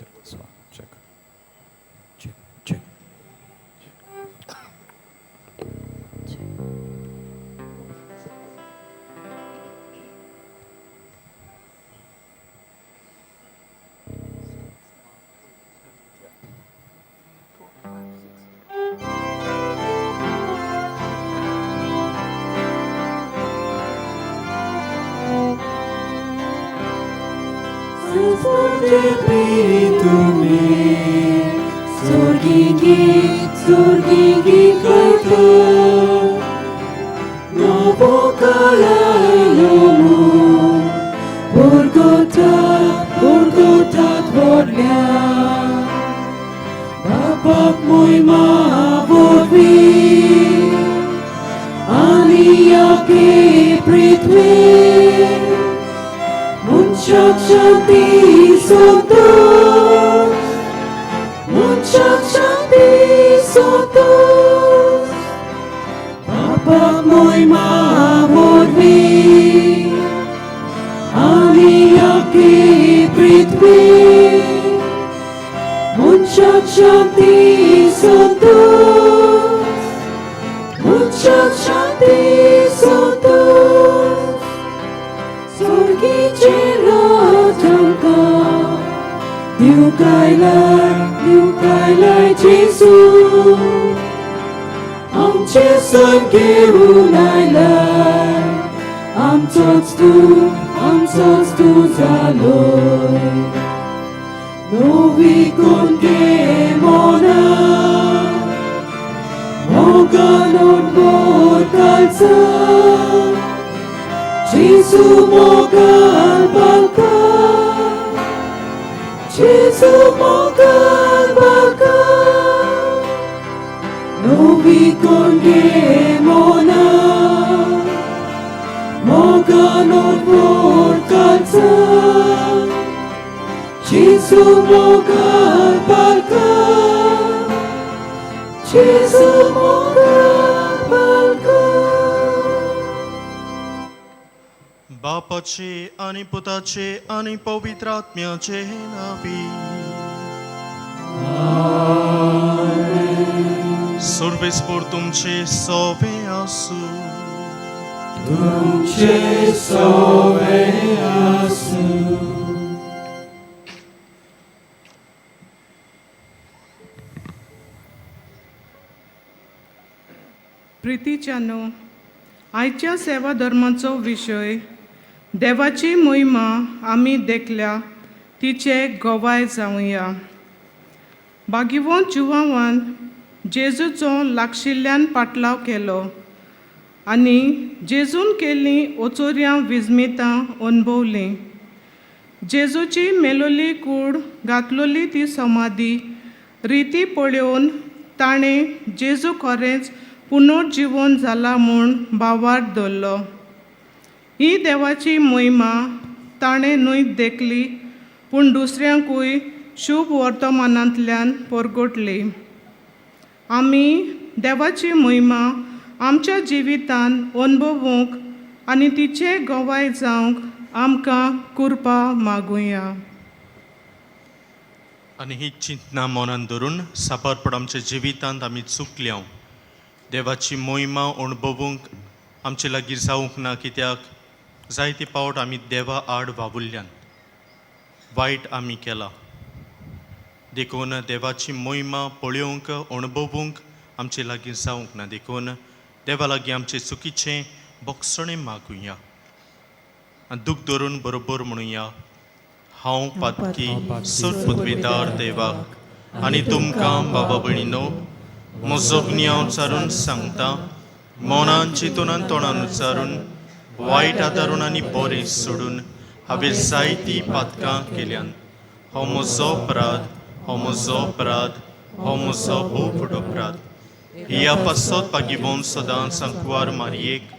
check, check, check. Bapak mo'y maabot Aniyaki Prithvi Munchak Shanti Santos Munchak Shanti Santos Bapak mo'y maabot Aniyaki Prithvi Munchak Shanti Santos Munchak Shanti Santos Sorgi Rajangka Liu Kai Lai Jesu Am Chesan Geru Nai Lai Am Tots Tu Zaloi Novi con che mona Moga non mod calza Gesù moga al balca Gesù moga al balca Novi con che mona Moga non mod calza Gesù moga al balca Gesù moga al balca बापाचे आणि पुताचे आणि पवित्र आत्म्याचे नावी सर्वेस्पर तुमचे सवे आसू तुमचे सवे आसू प्रितीच्यानो आयच्या सेवा धर्माचो विशय देवाची मोहिमा आमी देखल्या तिचे गोवाय जावया बागिवोन जुवावान जेजूचो लागशिल्ल्यान पाटलाव केलो आनी जेजून केल्लीं ओचोऱ्यां विजमितां अणभवलीं जेजूची मेलोली कूड घातलोली ती समाधी रिती पळोवन ताणें जेजू खरेंच पुनर्जीवन जाला म्हूण भावार्थ धरलो ही देवाची मोहिमा ताणें न्हय देखली पूण दुसऱ्यांकूय शुभ वर्तमानांतल्यान परगटली आमी देवाची मोहिमा आमच्या जिवितान अणभवूंक आनी तिचे गोवाय जावंक आमकां कृपा मागुया आनी ही चिंतना मनान धरून साबारपण आमच्या जिवितांत आमी चुकल्या देवाची मोहिमा अणभवूंक आमचे लागीं जावंक ना कित्याक जायते पावट आमी देवा आड वावुरल्यान वायट आमी केला देखून देवाची मोहिमा पळोवंक अणभवूंक आमचे लागीं जावंक ना देखून देवा लागीं आमचे चुकीचें बोगसणें मागुया आनी दूख धरून बरोबर म्हणुया हांव पातकी सर पदवीदार देवाक आनी तुमकां बाबा भयणीनो म्हजो ज्ञान उच्चारून सांगता मनान चिंतून तोंडान उच्चारून वायट आदारून आनी बरें सोडून हांवें जायतीं पातकां केल्यान हो म्हजो अपराध हो म्हजो अपराध हो म्हजो भोव व्हड अपराध ह्या पासत पागिवोन सदांच सांकवार मारयेक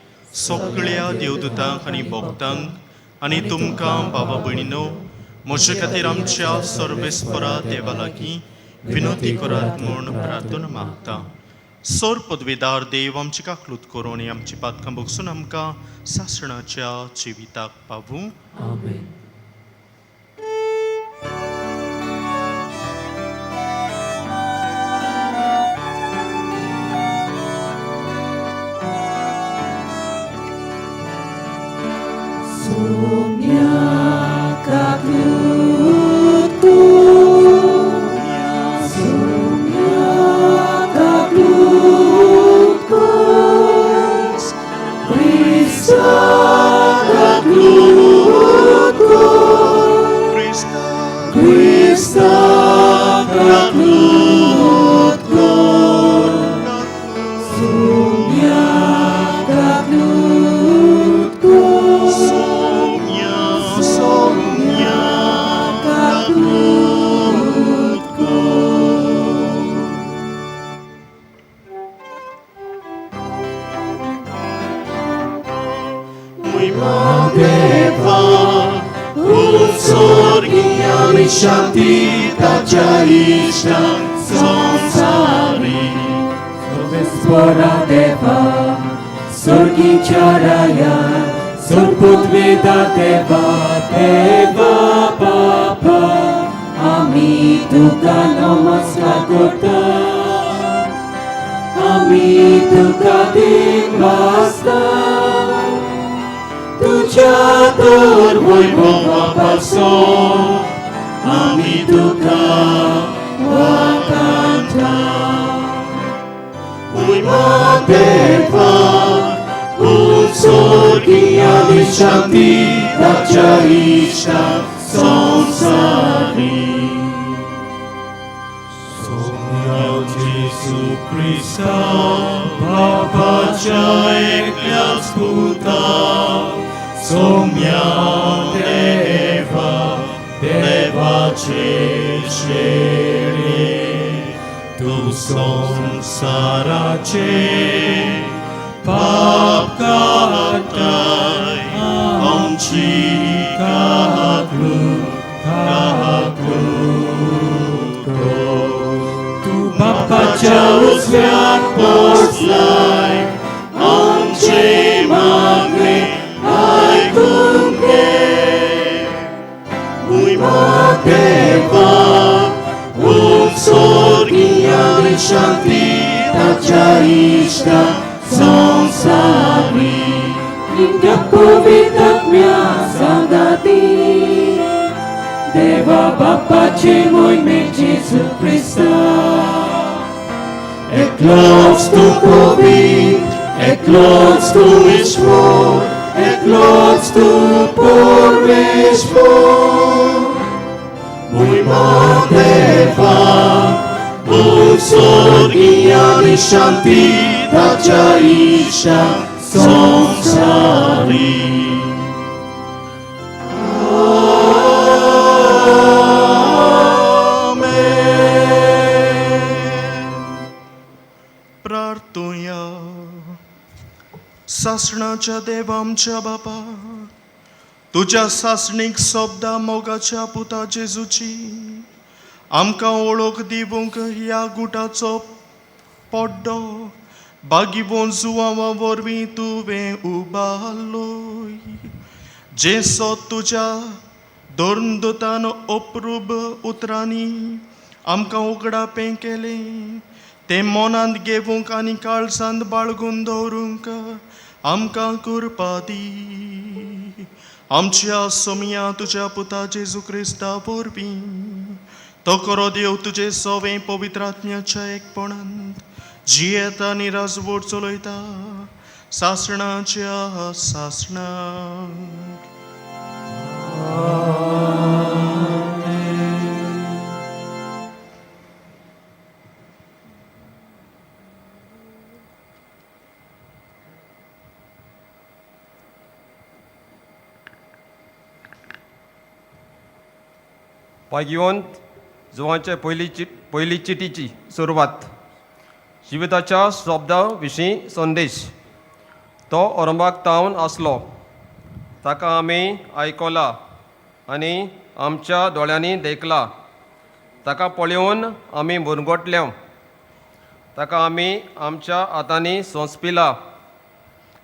सगळ्या देवदूतांक आनी भक्तांक आनी तुमकां बाबा भयणीनो म्हजे खातीर आमच्या सर्वेस्परा देवा लागीं विनोती करात म्हूण प्रार्थना मागता सर पदवीदार देव आमची काकलूत करून आमची पातकां बगसून आमकां सासणाच्या जिविताक पावूं आमेन आनी शांती ताच्या इश्टांक संवसारी स्परा देवा सर्गीच्या रायान सर्वोत वेदा देवा देवा बापा आमी तुका नमस्कार करता आमी तुका दिन वाजता तुझ्या तर वैभवापासून आमी तुका वंदना वैभव देवा उत्सर्गीय शांती ताच्या इश्टांक संवसारी सोम्या जेसू ख्रिस्ता बापाच्या एकल्याच पुता सोम्या देवा देवाचे शेळे तू संसाराचे पाप काढताय आमची तू बापाच्या उजव्यात पोचलाय आमचे मागणे ऐकून घे वैभव देवा उत्सर्गीय शांती ताच्या इश्टांक संवसारी नित्य पवित्रात्म्या संगाती देवा बापाचे मोहिमेत जेसू ख्रिस्ता एकलोच तू पवित्र एकलोच तू ईश्वर एकलोच तू परमेश्वर वैभव देवा उत्सर्गीय शांती ताच्या इश्टांक संवसारी प्रार्थुया सासणाच्या देवा आमच्या बापा तुझ्या सासणीक सोबदा मोगाच्या पुता जेजूची आमकां ओळख दिवंक ह्या गुटाचो पड्डो बागिबोन जुवांवा वरवीं तुवें उबारलोय जेसो तुज्या दोरदुतान अप्रूप उतरांनी आमकां उगडापें केलें तें मनांत घेवंक आनी काळजांत बाळगून दवरूंक आमकां कृपा दी आमच्या सोमया तुज्या पुता जेजू क्रिस्ता वरवीं तो करो देव तुजे सवें पवित्र आत्म्याच्या एकपणांत जियेता आनी राजवट चलयता सासणाच्या सासणाक पांय घेवन जुवांचे पयली चिटीची सुरवात जिविताच्या शब्दा विशीं संदेश तो औरंगाबाद तावन आसलो ताका आमी आयकला आनी आमच्या दोळ्यांनी देखला ताका पळोवन आमी मुरगोटल्या ताका आमी आमच्या हातांनी सोंसपिला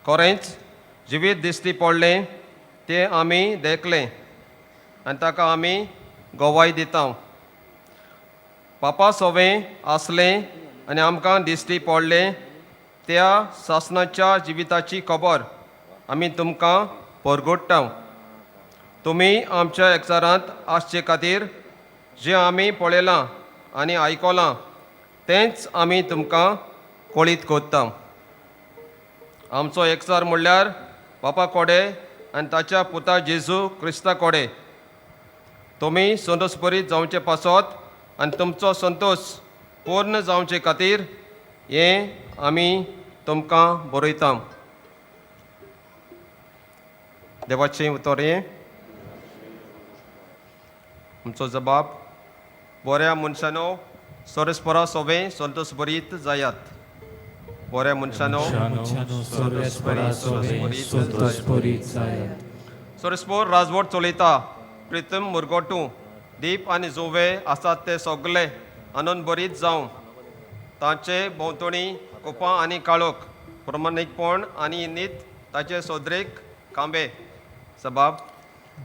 खरेंच जिवीत दिश्टी पडलें तें आमी देखलें आनी ताका आमी गोवाय दिता पापा सवें आसलें आनी आमकां दिश्टी पडलें त्या सासणाच्या जिविताची खबर आमी तुमकां परगोडटा तुमी आमच्या एकचारांत आसचे खातीर जें आमी पळयलां आनी आयकलां तेंच आमी तुमकां कळीत कोत्ता आमचो एकचार म्हणल्यार बापा कोडे आनी ताच्या पुता जेजू क्रिस्ता कोडे तुमी संतोश बरीत जावचे पासत आनी तुमचो संतोश पूर्ण जावचे खातीर हें आमी तुमकां बरयता देवाचें उतर हें आमचो जबाब बऱ्या मनशानो सोरेस्परा सोवें संतोश बरीत जायात बऱ्या मनशानो सोरेस्पोर राजवट चलयता प्रितम मुरगोटू दीप आनी जुवे आसात ते सगळे आनंद बरीत जावं. तांचे भोंवतणी कुपां आनी काळोख प्रमाणीकपण आनी नीत ताचे सोदरेक खांबे सबाब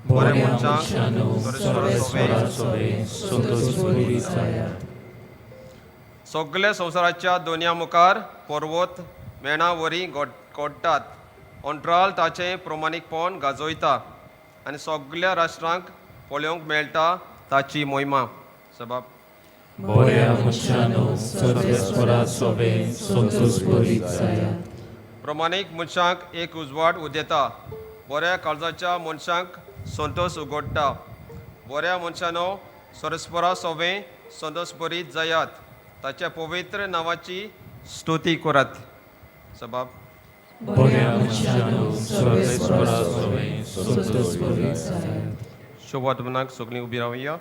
बरे मनशांक सगळे संवसाराच्या दोनया मुखार पर्वत मेणा वरी कोडटात. अंतराल ताचें प्रमाणीकपण गाजयता आनी सगळ्या राष्ट्रांक पळोवंक मेळटा ताची मोहिमा सबाब प्रमाणीक मनशांक एक उजवाड उदेता. बऱ्या काळजाच्या मनशांक संतोश उगडटा. बऱ्या मनशानो सरस्परा सोवे संतोश बरीत जायात. ताच्या पवित्र नांवाची स्तुती करात सबाब शोभात्मनाक सगळीं उबी रावया.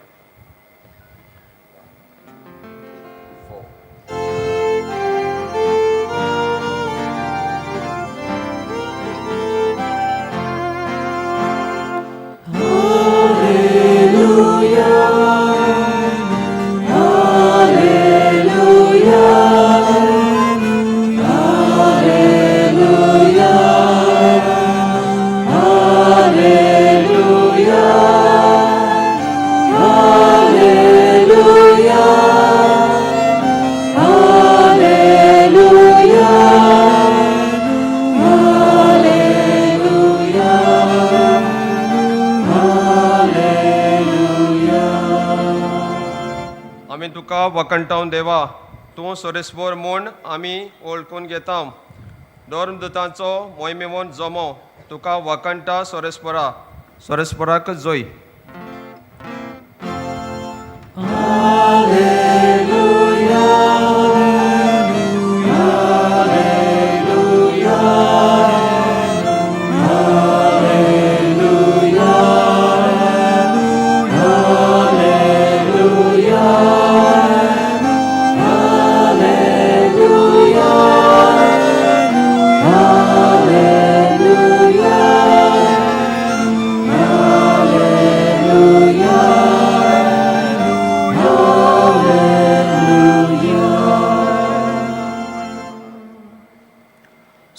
आमी तुका वखणटावन देवा. तूं सोरेस्पोर म्हूण आमी वळखून घेता. धर्मदुतांचो मोहिमेवन जमो तुका वखणटा सोरेस्पोराक जोय.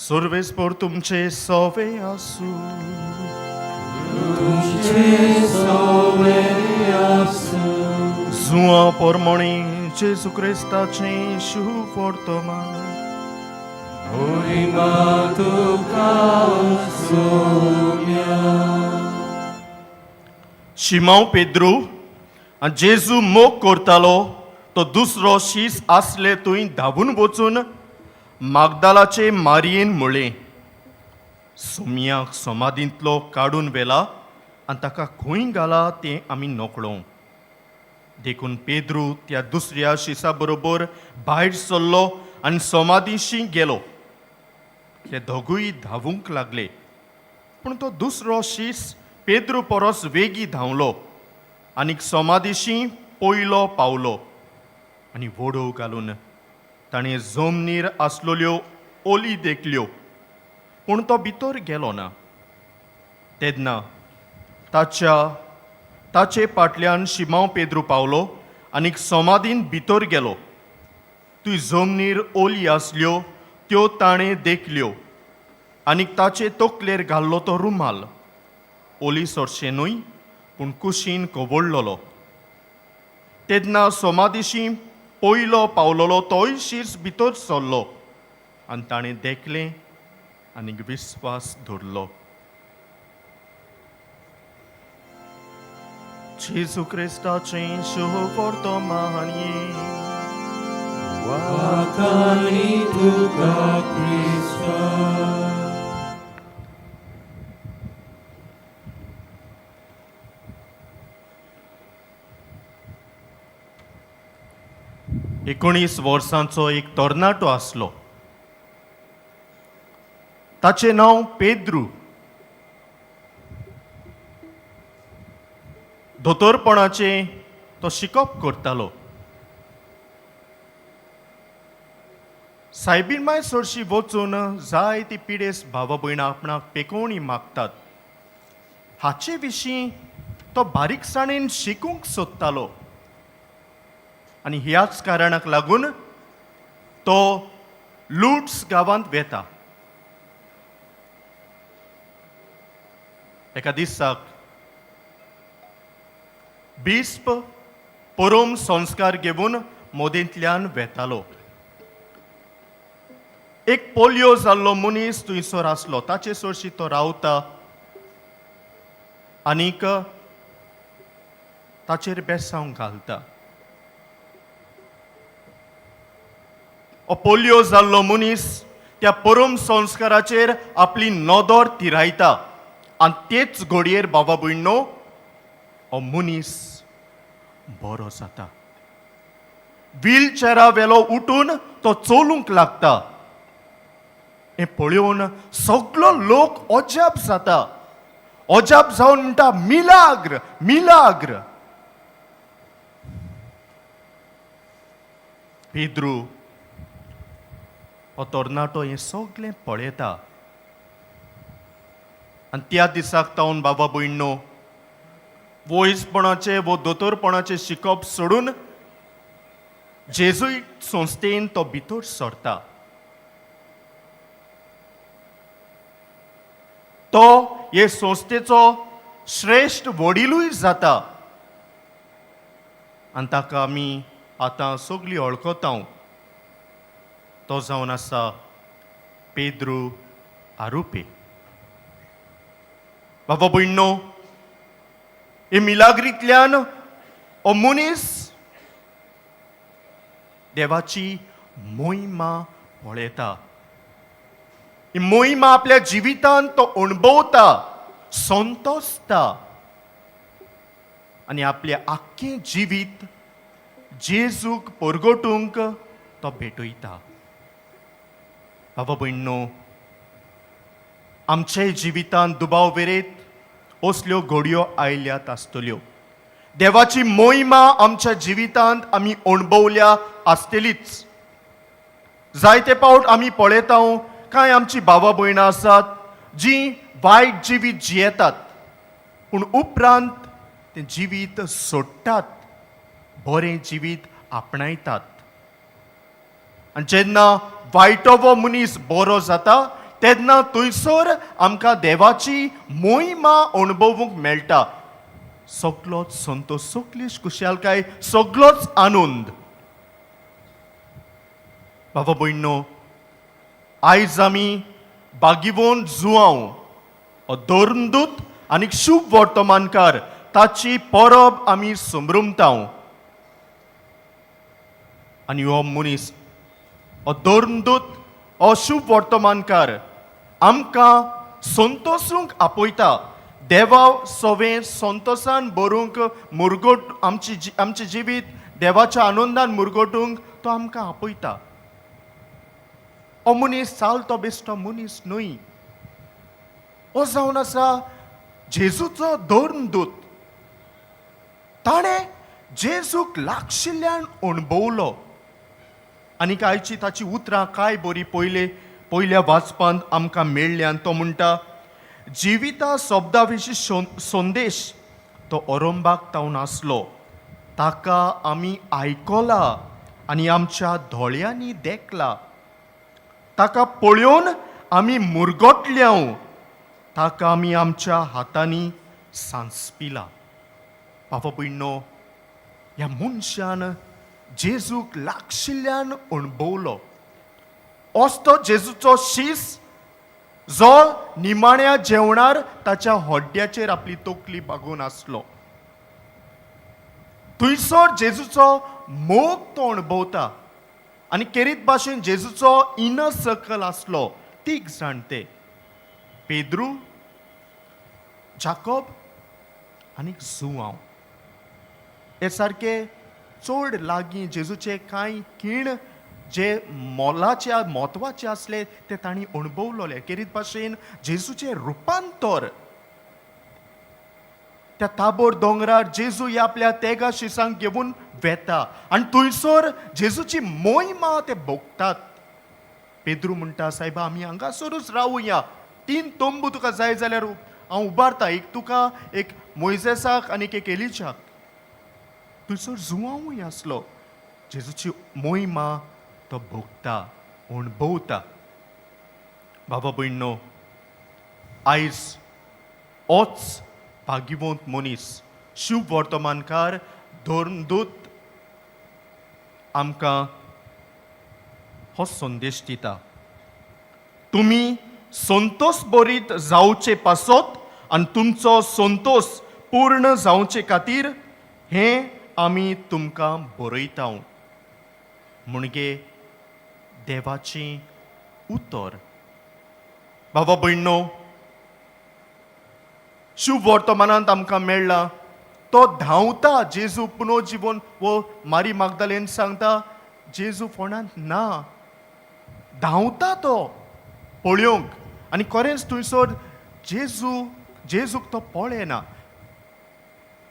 सर्वेस्पोर तुमचे सोवे आसू. जुआ पोरमोणी जेजू क्रिस्ताचें शुभ वर्तमान शिमांव पेद्रू आनी जेजू मोग करतालो तो दुसरो शीस आसले थंय धांवून वचून मागदालाचे मारयेन म्हळें, सुमयाक समाधींतलो काडून व्हेला आनी ताका खंय घाला तें आमी नकळों. देखून पेद्रू त्या दुसऱ्या शिसा बरोबर भायर सरलो आनी समाधीशी गेलो. ते दोगूय धांवूंक लागले. पूण तो दुसरो शीस पेद्रू परस वेगी धांवलो आनी समाधीशी पयलो पावलो आनी वडो घालून ताणें जमनीर आसलोल्यो ओली देखल्यो, पूण तो भितर गेलो ना. तेन्ना ताचे फाटल्यान शिमांव पेद्रू पावलो आनी समाधीन भितर गेलो. थंय जमनीर ओली आसल्यो त्यो ताणें देखल्यो आनी ताचे तकलेर घाल्लो तो रुमाल. ओली सरशे न्हय पूण कुशीन कवळलोलो. तेन्ना समाधीशी पयलो पावलोलो तोय शीस भितर सरलो आनी ताणें देखलें आनी विस्वास धरलो. जेजू क्रिस्ताचें शुभ वर्तमान एकोणीस वर्सांचो एक तरणाटो आसलो. ताचें नांव पेद्रू. दोतोरपणाचें तो शिकप करतालो. सायबीणमाय चडशी वचून जायती पिडेस भाव भयणां आपणाक पेकोवणी मागतात. हाचे विशीं तो बारीकसाणेन शिकूंक सोदतालो आनी ह्याच कारणाक लागून तो लुट्स गांवांत वेता. एका दिसाक बिस्प परम संस्कार घेवन मोदेंतल्यान वेतालो. एक पोलियो जाल्लो मनीस थंयसर आसलो, ताचे सोडशी तो रावता आनीक ताचेर बेसांव घालता. पोलियो जाल्लो मनीस त्या परम संस्काराचेर आपली नदर तिरायता आनी तेच घडयेर बाबा भयणो हो मनीस बरो जाता. व्हीलचॅरा वेलो उठून तो चलूंक लागता. हें पळोवन सगळो लोक अजाप जाता. अजाप जावन म्हणटा मिलाग्र मिलाग्र. पेद्रू हो तरणाटो हें सगळें पळयता आनी त्या दिसाक तावन बाबा भयणो वयसपणाचे वो दोतोरपणाचे शिकप सोडून जेजुईट संस्थेन तो भितर सरता. तो हे संस्थेचो श्रेश्ठ वडीलूय जाता आनी ताका आमी आतां सगळीं वळखता. तो जावन आसा पेद्रू आरुपे. बाबा भयणो, हे मिलाग्रींतल्यान हो मनीस देवाची मोहिमा पळयता. ही मोहिमा आपल्या जिवितांत तो अणभवता, संतोसता आनी आपलें आख्खें जिवीत जेजूक परगटूंक तो भेटयता. बाबा भयणो, आमचे जिवितांत दुबाव वेरेत असल्यो घडयो आयल्यात आसतल्यो. देवाची मोहिमा आमच्या जिवितांत आमी अणभवल्या आसतलीच. जायते फावट आमी पळयता कांय आमची भावा भयणां आसात जीं वायट जिवीत जियेतात पूण उपरांत तें जिवीत सोडटात, बरें जिवीत आपणायतात. आनी जेन्ना वायटो मनीस बरो जाता तेन्ना थंयसर आमकां देवाची मोहिमा अणभवूंक मेळटा. सगळोच संतोश, सगळीच खुशालकाय, सगळोच आनंद. बाबा भयणो, आयज आमी बागिवोन जुआंव धर्मदूत आनी शुभ वर्तमानकार ताची परब आमी संभ्रमता. आनी हो मनीस, हो धर्मदूत, हो शुभ वर्तमानकार आमकां संतोसूंक आपयता. देवा सवें संतोषान भरूंक आमचें जिवीत देवाच्या आनंदान मुरगटूंक तो आमकां आपयता. हो मनीस चालतो बेश्टो मनीस न्हय. हो जावन आसा जेजूचो धर्मदूत. ताणें जेजूक लागशिल्ल्यान अणभवलो. आनी आयची ताची उतरां काय बरी पयल्या वाचपांत आमकां मेळ्ळ्यान. तो म्हणटा, जिविता शब्दा विशीं संदेश तो अरंबाक तावन आसलो, ताका आमी आयकला आनी आमच्या दोळ्यांनी देखला. ताका पळोवन आमी मुरगटल्या, ताका आमी आमच्या हातांनी सांसपिला. बाबा भयणो, ह्या मनशान जेजूक लागशिल्ल्यान अणभवलो. असतो जेजूचो शीस जो निमाण्या जेवणार ताच्या हड्ड्याचेर आपली तकली बागून आसलो. थंयसर जेजूचो मोग तो अणभवता. आनी केरीत भाशेन जेजूचो इनर सर्कल आसलो, तीग जाणटे, पेद्रू, जाकोब आनी जुआंव. हे सारके चड लागीं जेजूचे कांय खीण जे मोलाचे म्हत्वाचे आसले ते तांणी अणभवलेले. केरीत भाशेन जेजूचे रुपांतर. त्या ताबोर दोंगरार जेजू ह्या आपल्या तेगा शिसांक घेवन वेता आनी थंयसर जेजूची मोहिमा ते भोगतात. पेद्रू म्हणटा, सायबा आमी हांगासरूच रावुया. 3 तंबू तुका जाय जाल्यार हांव उबारता एक तुका एक मोइजेसाक आनी एक एलिजाक थंयसर जुवांवूय आसलो जेजूची मोहिमा तो भोगता अणभवता. बाबा भयणो, आयज होच भाग्यवंत मनीस शुभ वर्तमानकार धोरणदूत आमकां हो संदेश दिता. तुमी संतोष बरीत जावचे पासत आनी तुमचो संतोष पूर्ण जावचे खातीर हें आमी तुमकां बरयता म्हणजे देवाचें उतर. बाबा भयणो, शुभ वर्तमानांत आमकां मेळ्ळा तो धांवता जेजू पुनर्जीवन वो मारी मागदालेन सांगता जेजू फोंडांत ना, धांवता तो पळोवंक आनी खरेंच थंयसर जेजूक तो पळयना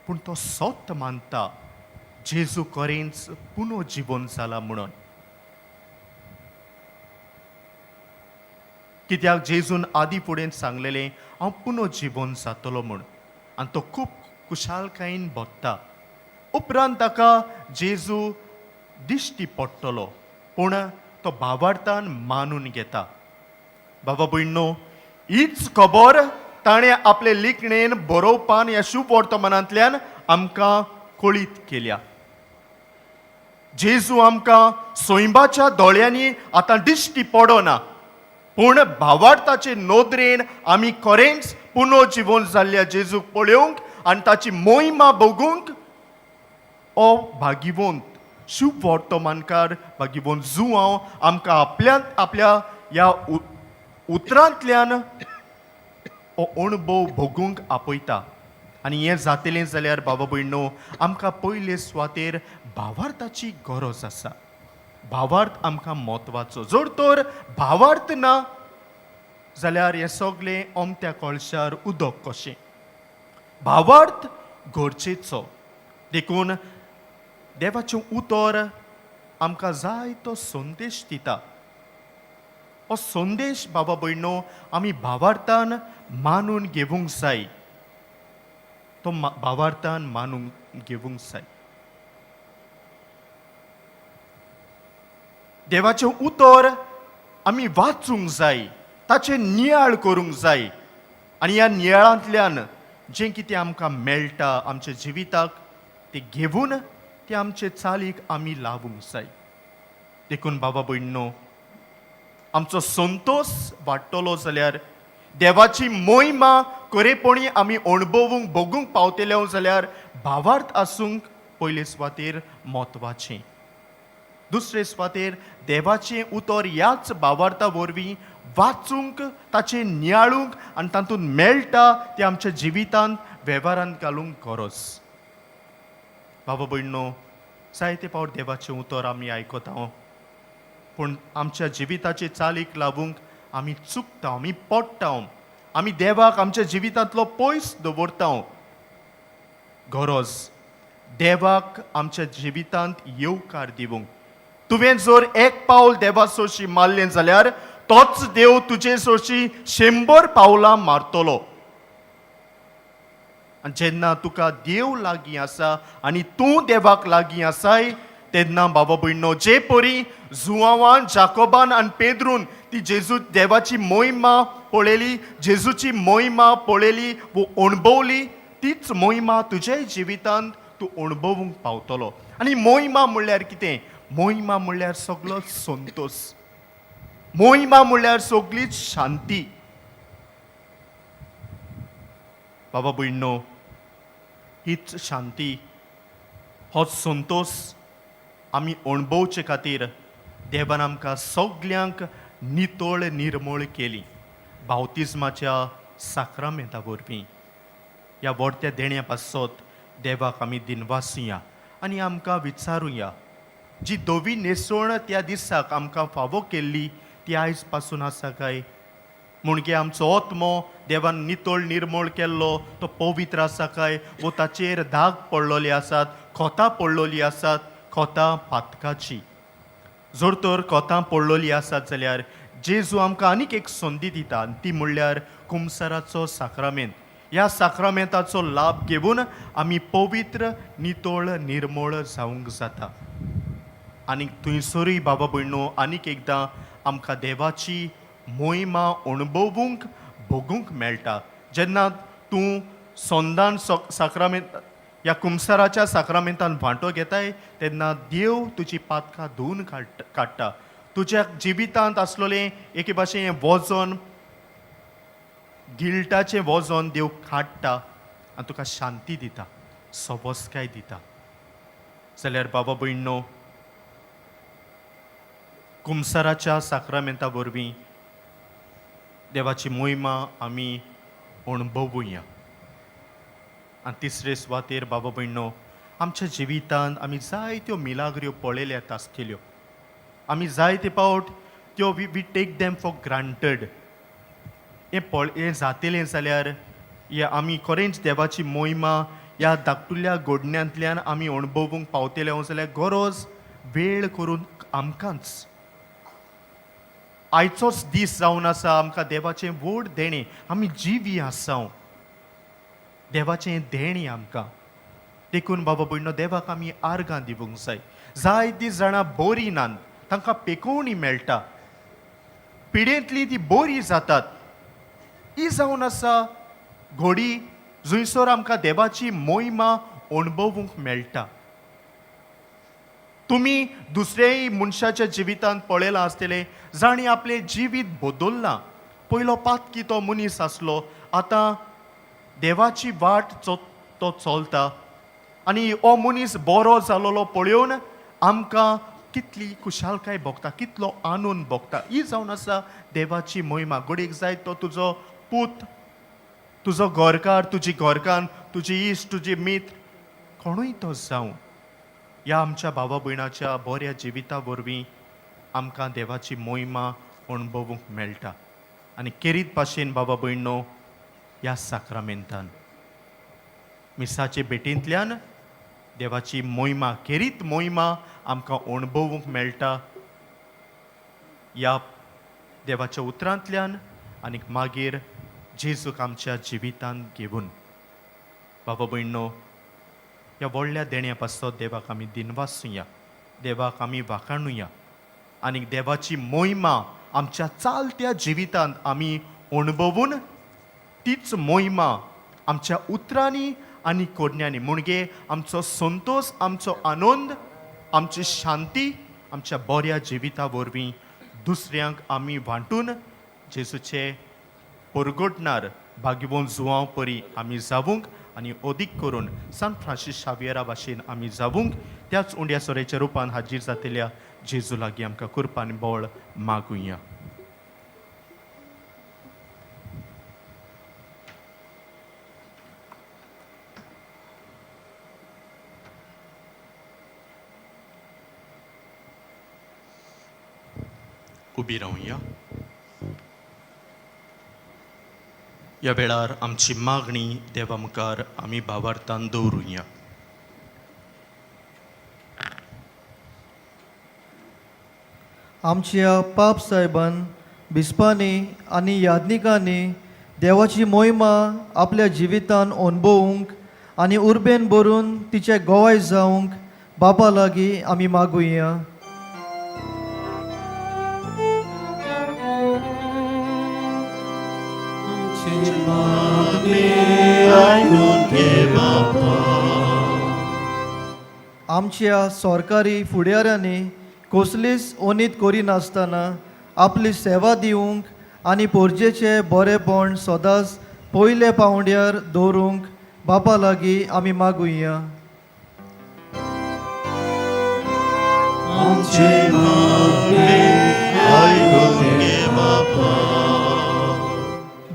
पूण तो सत मानता जेजू खरेंच पुनर्जीवन जाला म्हणून. कित्याक जेजून आदी फुडें सांगलेलें हांव पुनर्जीवन जातलो म्हूण आनी तो खूब कुशालकायेन भोगता. उपरांत ताका जेजू दिश्टी पडटलो पूण तो भावार्थान मानून घेता. बाबा भयणो, हीच खबर ताणें आपले लिखणेन बरोवपान ह्या शुभ वर्तमानांतल्यान आमकां कळीत केल्या. जेजू आमकां सोयंबाच्या दोळ्यांनी आतां दिश्टी पडना पूण भावार्थाचे नोदरेन आमी खरेंच पुनर्जीवन जाल्ल्या जेजूक पळोवंक आनी ताची मोहिमा भोगूंक हो भाग्यवंत शुभ वर्तमानकार भाग्यवंत जुवांव आमकां आपल्या ह्या उतरांतल्यान हो अणभव भोगूंक आपयता. आनी हें जातलें जाल्यार बाबा भयणो, आमकां पयले सुवातेर भावार्थाची गरज आसा. भावार्थ आमकां म्हत्वाचो. जर तर भावार्थ ना जाल्यार हें सगळें ओमत्या कळशार उदक कशें. भावार्थ गरजेचो. देखून देवाचें उतर आमकां जाय तो संदेश दिता. हो संदेश बाबा भयणो आमी भावार्थान मानून घेवंक जाय. तो भावार्थान मानून घेवंक जाय. देवाचें उतर आमी वाचूंक जाय, ताचें नियाळ करूंक जाय आनी ह्या नियाळांतल्यान जें कितें आमकां मेळटा आमच्या जिविताक तें घेवन तें आमचे चालीक आमी लावूंक जाय. देखून बाबा भयणो, आमचो संतोष वाडटलो जाल्यार देवाची मोहिमा खरेपणी आमी अणभवूंक भोगूंक पावतले जाल्यार भावार्थ आसूंक पयले सुवातेर म्हत्वाचें. दुसरे सुवातेर देवाचें उतर ह्याच भावार्था वरवीं वाचूंक ताचें नियाळूंक आनी तातूंत मेळटा तें आमच्या जिवितांत वेव्हारांत घालूंक गरज. बाबा भयणो, जायते फावट देवाचें उतर आमी आयकता पूण आमच्या जिविताचे चालीक लागूंक आमी चुकता, आमी पडटा, आमी देवाक आमच्या जिवितांतलो पयस दवरता. गरज देवाक आमच्या जिवितांत येवकार दिवंक. तुवें जर एक पावल देवा सोशी मारलें जाल्यार तोच देव तुजे सोशी 100 पावलां मारतलो. आनी जेन्ना तुका देव लागीं आसा आनी तूं देवाक लागीं आसाय तेन्ना बाबा भयणो, जे परी जुआंवान, जाकोबान आनी पेद्रून ती जेजू देवाची मोहिमा पळयली, जेजूची मोहिमा पळयली वो अणभवली, तीच मोहिमा तुज्याय जिवितांत तूं अणभवूंक पावतलो. आनी मोहिमा म्हणल्यार कितें? मोहिमा म्हणल्यार सगळो संतोष. मोहिमा म्हणल्यार सगळीच शांती. बाबा भयणो, हीच शांती, होच संतोष आमी अणभवचे खातीर देवान आमकां सगल्यांक नितळ निर्मळ केली बावतिजमाच्या साक्रामेंता वरवीं. ह्या व्हडत्या देण्या पासत देवाक आमी दिनवासुया आनी आमकां विचारुया जी धवी न्हेसवण त्या दिसाक आमकां फावो केल्ली ती आयज पासून आसा काय? म्हणजे आमचो आत्मो देवान नितळ निर्मळ केल्लो तो पवित्र आसा काय? वो ताचेर दाग पडलेले आसात, खोतां पडलेलीं आसात, खोतां पातकाची. जर तर खोतां पडलेलीं आसात जाल्यार जेजू आमकां आनीक एक संदी दिता, ती म्हणल्यार कुमसाराचो साक्रामेंत. ह्या साक्रामेंताचो लाभ घेवन आमी पवित्र नितोळ निर्मळ जावंक जाता. आनीक थंयसरूय बाबा भयणो आनीक एकदां आमकां देवाची मोहिमा अणभवूंक भोगूंक मेळटा. जेन्ना तूं सोंदान साक्रामेंत ह्या कुमसाराच्या साक्रामेंतान वांटो घेताय तेन्ना देव तुजी पातकां धुवन काडटा. तुज्या जिवितांत आसलोलें एके भाशेन वजन गिल्टाचें वजन देव काडटा आनी तुका शांती दिता, सोबोसकाय दिता. जाल्यार बाबा भयणो कुमसाराच्या साक्रामेंता वरवीं देवाची मोहिमा आमी अणभवुया. आनी तिसरे सुवातेर बाबा भयणो आमच्या जिवितांत आमी जायत्यो मिलाग्र्यो पळयल्यात आसतल्यो. आमी जायते पावट त्यो we take them for granted. हें जातलें जाल्यार आमी खरेंच देवाची मोहिमा ह्या धाकटुल्या घडण्यांतल्यान आमी अणभवूंक पावतले जाल्यार गरज वेळ करून आमकांच. आयचोच दीस जावन आसा आमकां देवाचें व्हड देणें. आमी जिवी आसांव, देवाचें देणें आमकां. देखून बाबा भयणो देवाक आमी आर्गां दिवंक जाय. जायतीं जाणां बरीं नात, तांकां पेकोवणी मेळटा, पिडेंतलीं तीं बरीं जातात. ही जावन आसा घडी जंयसर आमकां देवाची मोहिमा अणभवूंक मेळटा. तुमी दुसऱ्याय मनशाच्या जिवितांत पळयलां आसतलें जाणी आपलें जिवीत बदल्लां. पयलो पातकी तो मनीस आसलो, आतां देवाची वाट तो चलता आनी हो मनीस बरो जालोलो पळोवन आमकां कितली खुशालकाय भोगता, कितलो आनंद भोगता. ही जावन आसा देवाची मोहिमा. घडीक जाय तो तुजो पूत, तुजो घरकार, तुजी घरकान, तुजी इश्ट, तुजी मित्र, कोणूय तो जावं, ह्या आमच्या भावा भयणाच्या बऱ्या जिविता वरवीं आमकां देवाची मोहिमा अणभवूंक मेळटा. आनी केरीत भाशेन बाबा भयणो ह्या साक्रामेंतान मिसाचे भेटेंतल्यान देवाची मोहिमा, केरीत मोहिमा आमकां अणभवूंक मेळटा. ह्या देवाच्या उतरांतल्यान आनीक मागीर जेजूक आमच्या जिवितांत घेवन. बाबा भयणो ह्या व्हडल्या देण्या पासतो देवाक आमी दिनवासुया, देवाक आमी वाखाणुया आनीक देवाची मोहिमा आमच्या चालत्या जिवितांत आमी अणभवून तीच मोहिमा आमच्या उतरांनी आनी कोडण्यांनी म्हणजे आमचो संतोष, आमचो आनंद, आमची शांती आमच्या बऱ्या जिविता वरवीं दुसऱ्यांक आमी वांटून जेजूचे परगोटणार भाग्यवान जुवांव परी आमी जावूंक आनी अदीक करून सांत फ्रांसीस शावियरा भाशेन आमी जावूंक त्याच उंड्या सोऱ्याच्या रुपान हाजीर जातल्या जेजू लागीं आमकां कृपान बोळ मागुया. उबी रावया. ह्या वेळार आमची मागणी देवा मुखार आमी भावार्थान दवरुया. आमच्या पाप साहेबान बिस्पांनी आनी यादनिकांनी देवाची मोहिमा आपल्या जिवितान अणभवूंक आनी उर्बेन भरून तिचे गोवाय जावंक बापा लागीं आमी मागुया. आमच्या सरकारी फुडाऱ्यांनी कसलीच ओनीत करिनासतना आपली सेवा दिवंक आनी पोरजेचे बरेपण सदांच पयले पावंड्यार दवरूंक बापा लागीं आमी मागुया.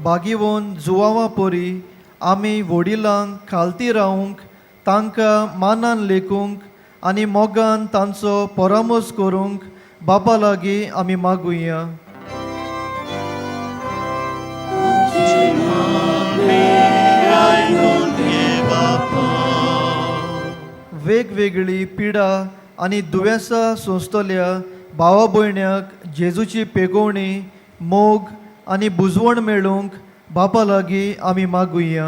बागीवन जुवांवा परी आमी वडिलांक खालती रावंक, तांकां मानान लेखूंक आनी मोगान तांचो परामोस करूंक बापा लागीं आमी मागुया. वेगवेगळी पिडा आनी दुयेंसां सोंसतल्या भावा भयण्यांक जेजूची पेगोवणी, मोग आनी बुजवण मेळूंक बापा लागीं आमी मागुया.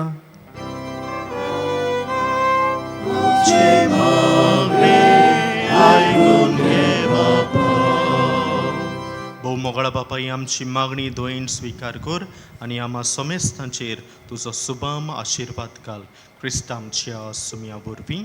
भोव मोगळा बापा ही आमची मागणी दोयन स्विकार कर आनी आम्हा समेस्तांचेर तुजो सुबाम आशिर्वाद घाल. क्रिस्त आमच्या सुमया वरवीं.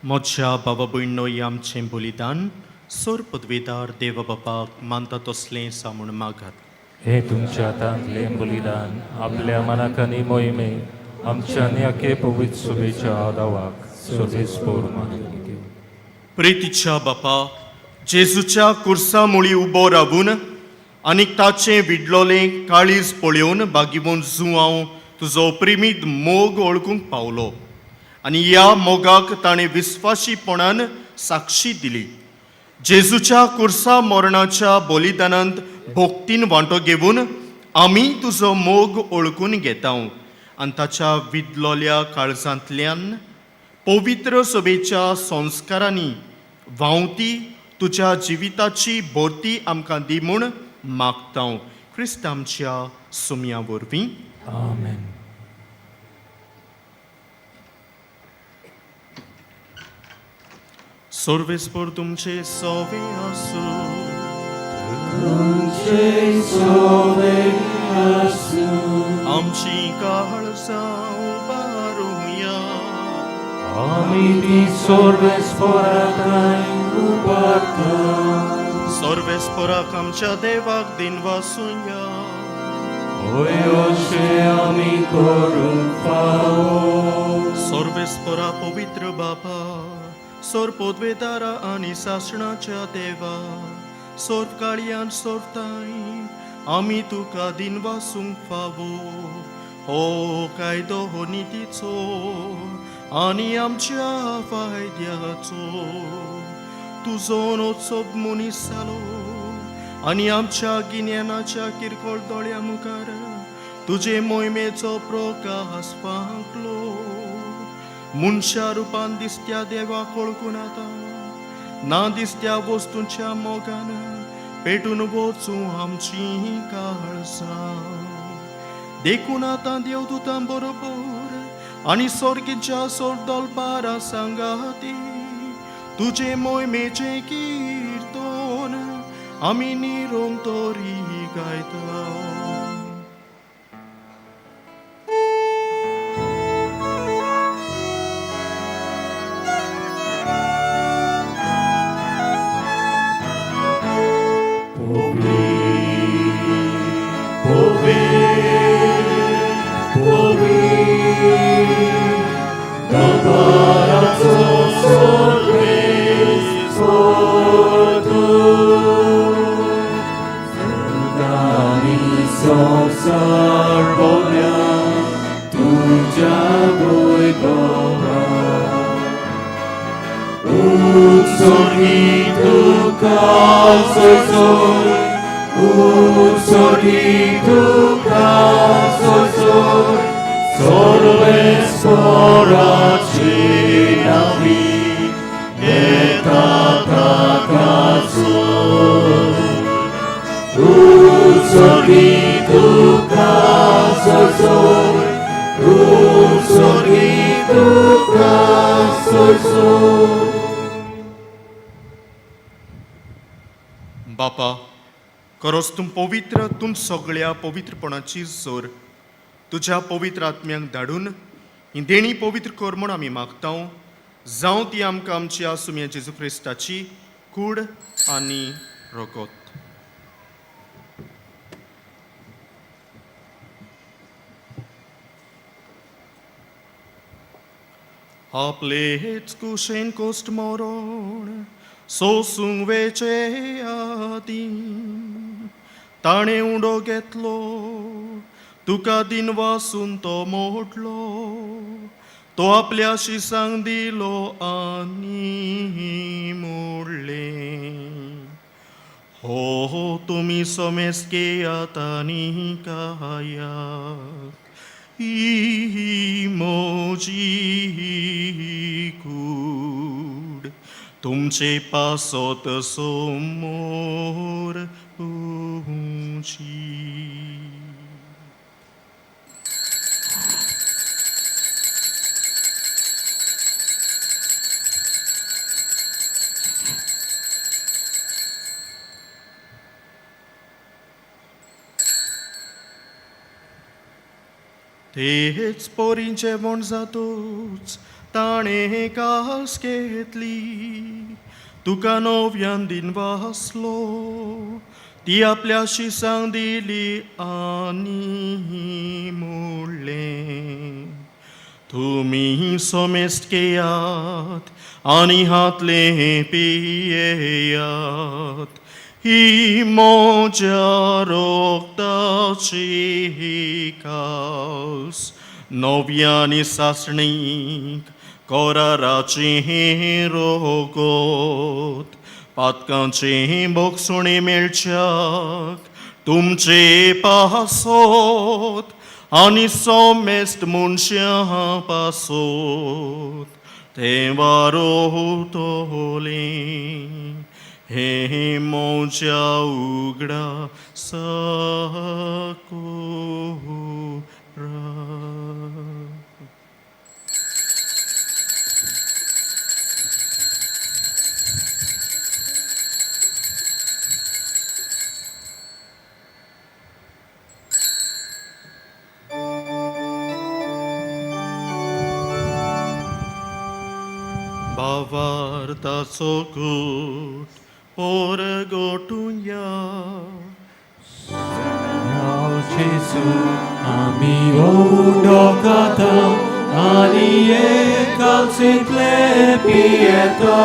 मोच्या बाबा भयणो आमचें बलिदान सोर पदवेदार देव बापाक मानता तसलें सामून मागात. हे तुमच्या हातांतलें बलिदान आपल्या मनाक आनी मोहिमे आमच्या नियाके पवित्र सुबेच्या आदावाक सोबेस्पोर मागीं. प्रितीच्या बापा जेजूच्या कुर्सा मुळी उबो रावून आनी ताचें विडलोलें काळीज पळयोवन बागिवून जुवांव तुजो प्रेमीत मोग ओळखूंक पावलो आनी ह्या मोगाक ताणें विस्वाशीपणान साक्षी दिली. जेजूच्या कुर्सा मरणाच्या बलिदानांत भोगतीन वांटो घेवन आमी तुजो मोग ओळखून घेता आनी ताच्या विदलोल्या काळजांतल्यान पवित्र सभेच्या संस्कारांनी व्हांवती तुज्या जिविताची भरती आमकां दी म्हूण मागता. क्रिस्त आमच्या सुमया वरवीं. आमेन. सर्वेस्पर तुमचे सोवे आसूं. आमची काळजां उबारुया. आमी ती सोर्वेस्पोराकाय उबारता. सर्वेस्पराक आमच्या देवाक दिनवासुया. होय अशें आमी करूंक फावो. सर्वेस्परा पवित्र बापा सोर पदवेदारा आनी सासणाच्या देवा सोर काळयान सोरताय आमी तुका दिनवासूंक फावो. हो कायदो हो नितीचो आनी आमच्या फायद्याचो. तुजो नोत्सव मनीस जालो आनी आमच्या गिन्यानाच्या किरकोळ दोळ्या मुखार तुजे मोहिमेचो प्रकाश फांकलो. मनशा रुपान दिसत्या देवाक ओळखून आतां ना दिसत्या वस्तूंच्या मोगान पेटून वचूं आमची काळजां. देखून आतां देवदूतां बरोबर आनी सर्गीच्या सोरदोलबारा सांगाती तुजे मोहिमेचें किर्तन आमी निरंतरी गायता. 자고의 고와 웃소리 두카소서 웃소리 두카소서 서로의 소라치나미 에타타카소 웃소리 두카소서 웃소리 두카소서 बापा खरोच तूं पवित्र तूं सगळ्या पवित्रपणाची जोर तुझ्या पवित्र आत्म्याक धाडून ही देणी पवित्र कर म्हूण आमी मागता जावं ती आमकां आमची आसुम्या जेजू क्रिस्ताची कूड आनी रगत आपलेच कुशेन कोस्ट मरण सोसूंक वेचे आदी ताणें उडो घेतलो तुका दिन वासून तो मोडलो तो आपल्या शिसांक दिलो आनी मोडले हो तुमी सोमेस्केयात आनी कायात ही मोजी कूड तुमचे पासत समोर उंची तेच पोरी जेवण जातूच ताणें कास घेतली तुका नव्यान दिन वासलो ती आपल्या शिसांक दिली आनी मोडलें तुमी सोमेस्त केयात आनी हातले पियेयात ही मोज्या रोगताची कास नव्यानी सासणीक कोराराची रोगोत पातकांची बोगसुणी मेळच्याक तुमचे पासोत आनी सोमेस्त मनशां पासोत ते वारोतोलें हे मोज्या उगडा साकोरा भावार्थाचो कूट पोर गोटुया Jesu ami odokata ani ekalsit lepieto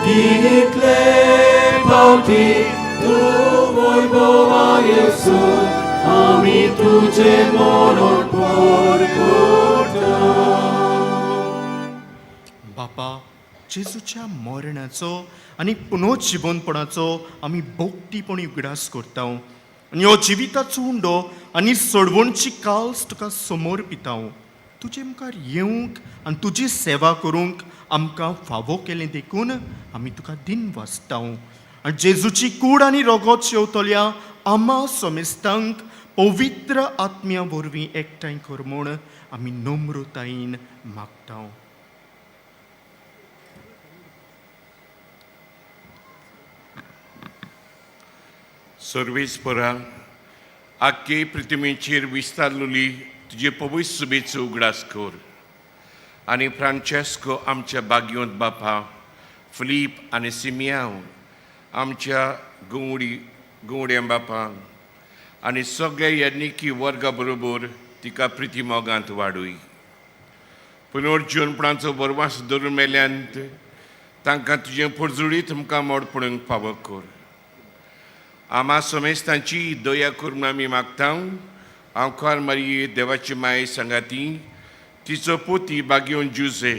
Ditle pauti tu mój Boha Jesu ami tudzie moron porkota बापा जेजूच्या मरणाचो आनी पुनर्जिवनपणाचो आमी भोगटीपणी उगडास करता आनी हो जिविताचो उंडो आनी सोडवणची काल्स तुका समर्पिता तुजे मुखार येवंक आनी तुजी सेवा करूंक आमकां फावो केलें देखून आमी तुका दिन वाजता आनी जेजूची कूड आनी रगत शेवतल्या आमा समेस्तांक पवित्र आत्म्या वरवीं एकठांय कर म्हूण आमी नम्रतायेन मागता सर्वेस्परा आख्खे पृथ्वीचेर विस्तारलेली तुजे पवित्र सुबेचो उगडास कर आनी फ्रांचेस्को आमच्या बागयोंत बापा फिलीप आनी सिमियांव आमच्या गवड्या बापांक आनी सगळ्या यज्ञिकी वर्गा बरोबर तिका प्रिती मोगांत वाडूय पुनर्जीवनपणाचो बरवास धरून मेल्यांत तांकां तुजें परजुळीत तुमकां मोडपणूंक फावो कर आमा समेस्तांची दया करून आमी मागता आंवकार मारये देवाची माय सांगाती तिचो पोती बागयोन जुजे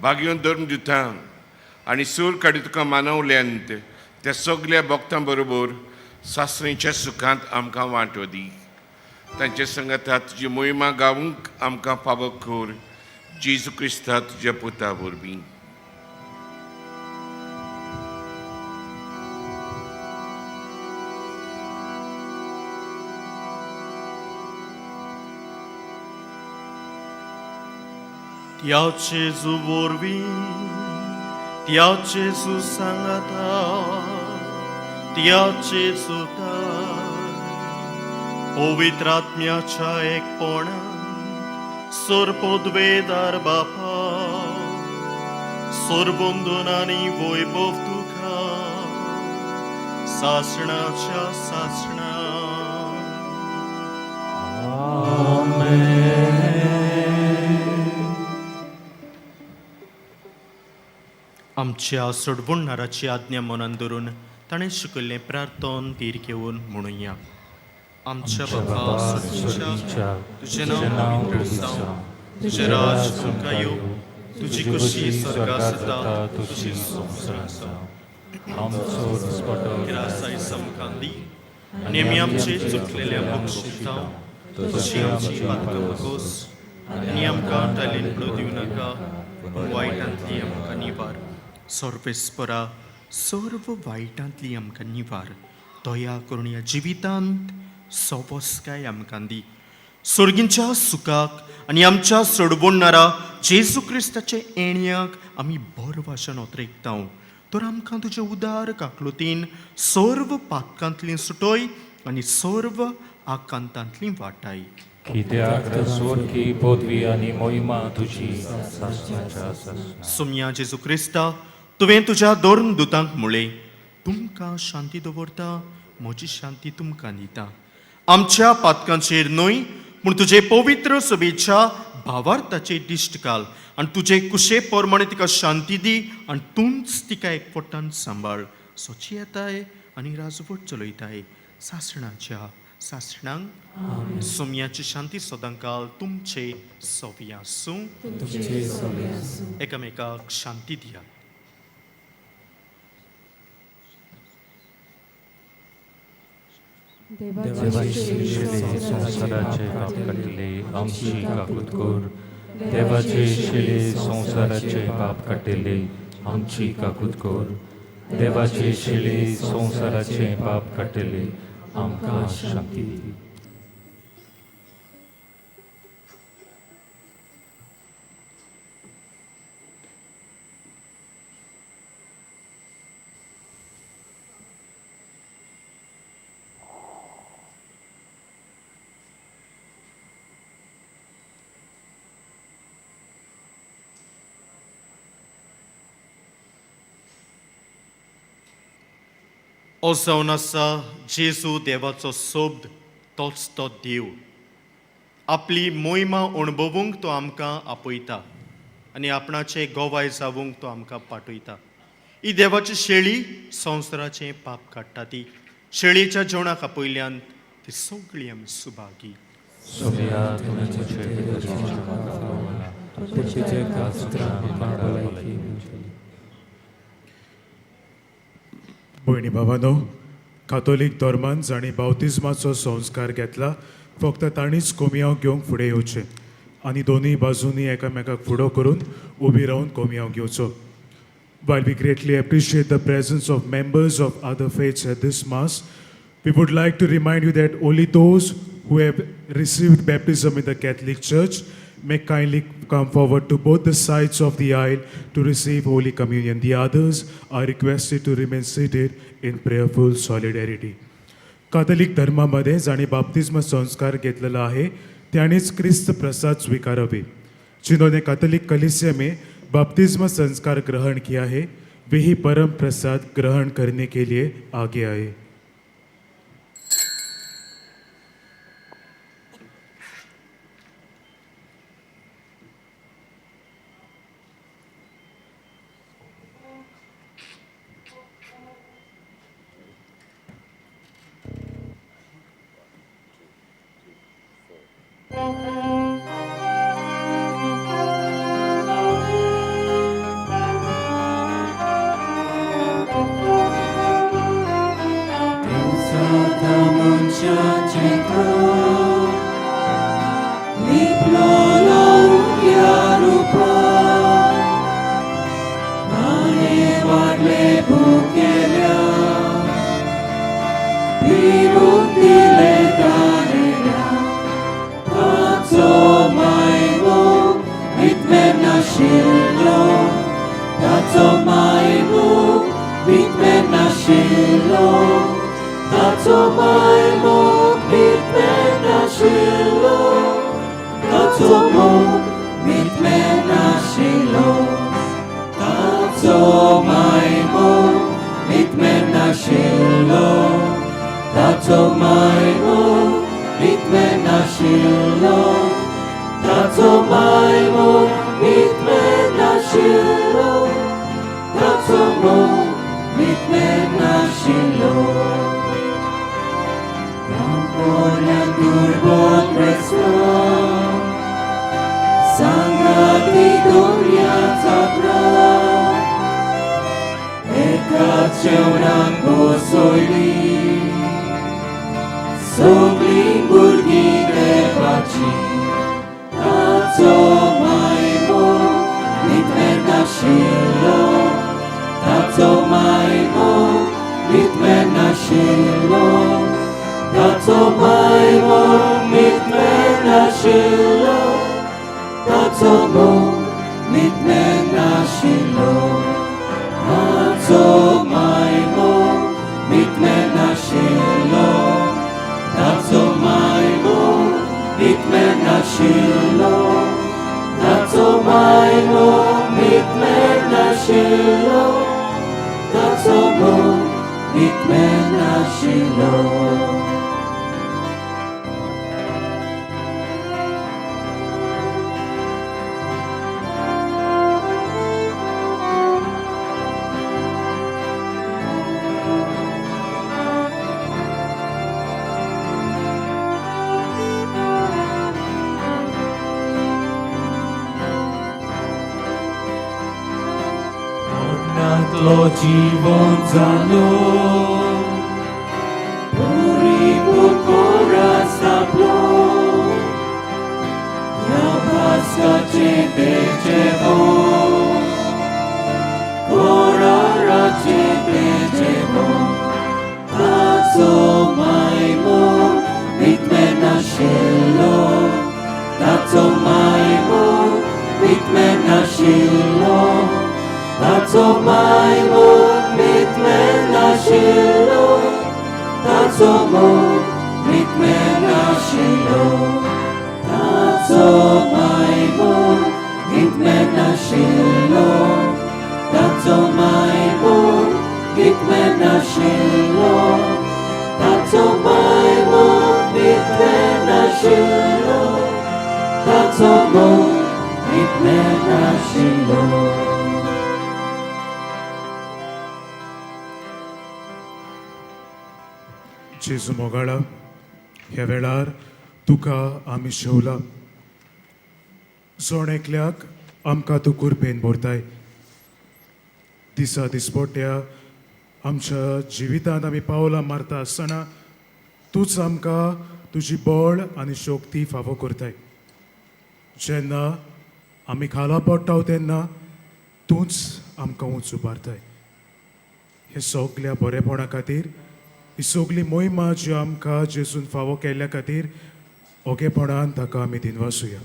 बागयोन धरून दिता आनी सूर काडी तुका मानवल्यांत त्या सगळ्या भक्तां बरोबर सासणेच्या सुखांत आमकां वांटो दी तांचे संगता तुजी मोहिमा गावूंक आमकां फावो कर जेजू क्रिस्ता तुज्या पुता वरवीं त्या जेजू वरवीं त्या जेजू सांगता त्या जेजूतान पवित्र आत्म्याच्या एकपणान सोरपोद्वेदार बापा सोरबंदून आनी वैभव तुका सासणाच्या सासणा आमच्या सोडवणाराची आज्ञा मनान धरून ताणें शिकयल्लें प्रार्थन तीर घेवन म्हणुया आमच्या बापा सदीच्या तुजें नांव पवित्र जावं तुजें राज तुमकां येवं तुजी कुशी स्वर्गांत जाता तुजी संवसारांत जावं आमचो दिसपटो गिरासाय आमकां दी आनी आमी आमचे चुकलेल्या बक्षिता तशी आमची पातकां मागोस आनी आमकां टायलेन पडूं दिवं नाका पूण वायटांतली आमकां निवार सर्वेस्परा सर्व वायटांतली आमकां निवार दया करून ह्या जिवितांत सोबस्काय आमकां दी सर्गींच्या सुखाक आनी आमच्या सोडवणारा जेजू क्रिस्ताचे येण्याक आमी बरो भाशेन ओतरेकता तर आमकां तुजे उदार काकलुतीन सर्व पातकांतली सुटोय आनी सर्व आकांतांतली वाटाय कित्याक स्वर्गी पदवी आनी मोहिमा तुजी सासणाच्या सासणा सुम्या जेजू क्रिस्ता तुवें तुज्या दोन दुतांक म्हळें तुमकां शांती दवरता म्हजी शांती तुमकां दिता आमच्या पातकांचेर न्हय पूण तुजे पवित्र सभेच्या भावार्थाचेर दिश्ट घाल आनी तुजे कुशे प्रमाणे तिका शांती दी आनी तूंच तिका एकवटान सांबाळ सोची येताय आनी राजवट चलयताय सासणाच्या सासणांक सोम्याची शांती सदांकाल तुमचे सोवी आसूं एकामेकाक शांती दिया देवाचे शिले संसाराचे पाप काटिले आमची काकूत कर देवाचे शिले संसाराचे पाप काटिले आमची काकूत कर देवाचे शिले संसाराचे पाप काटिले आमकां शांती दी हो जावन आसा जेजू देवाचो सोबद तोच तो देव आपली मोहिमा अणभवूंक तो आमकां आपयता आनी आपणाचे गोवाय जावूंक तो आमकां पाठयता ही देवाची शेळी संवसाराचें पाप काडटा ती शेळयेच्या जेवणाक आपयल्यांत ती सगळीं आमी सुभागी सोम्या तुवें तुजे तुजे कासुत्रां भलायकी भयणी भावानो कातोलीक धर्मान जाणी बावतिजमाचो संस्कार घेतला फक्त ताणीच कोमयाव घेवंक फुडें येवचें आनी दोनूय बाजूंनी एकामेकाक फुडो करून उबी रावन कोमयाव घेवचो While we greatly appreciate the presence of members of other faiths at this Mass, we would like to remind you that only those who have received baptism in the Catholic Church may kindly come forward to both the sides of the aisle to receive Holy Communion. The others are requested to remain seated in prayerful solidarity. Catholic धर्मामध्ये जाणी बाप्तिस्म संस्कार घेतलेला आहे त्यानेच ख्रिस्त प्रसाद स्वीकारावे जिन्होंने Catholic कलीसिया में बपतिस्मा संस्कार ग्रहण किया है वे ही परम प्रसाद ग्रहण करने के लिए आगे आए। Lo জীবন জানো puripun korasaplo Yabaska chepe chevo Korara chepe chevo Tatso maimo mitmena shilo Tatso maimo mitmena shilo Tatso maimo mitmena shilo Tatso mo mitmena shilo Tatso maimo mitmena shilo Tatso maimo mitmena shilo Tatso maimo mitmena shilo Tatso mo mitmena shilo जेजू मोगाळा ह्या वेळार तुका आमी शेवला जोण एकल्याक आमकां तूं कुरपेन भरताय दिसा दिसपट्ट्या आमच्या जिवितांत आमी पावलां मारता आसतना तूंच आमकां तुजी बळ आनी शक्ती फावो करताय जेन्ना आमी खाला पडटा तेन्ना तूंच आमकां उंच उबारताय हे सगल्या बरेपणा खातीर ही सगळी मोहिमा जी आमकां जेजून फावो केल्ल्या खातीर ओगेपणान ताका आमी दिनवासुया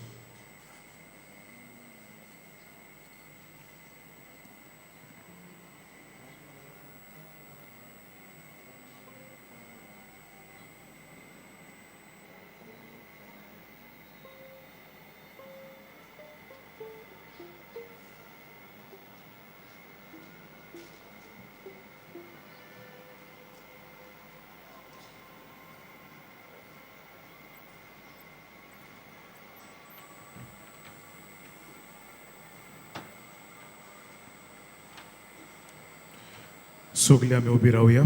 सगळी आमी उबी रावया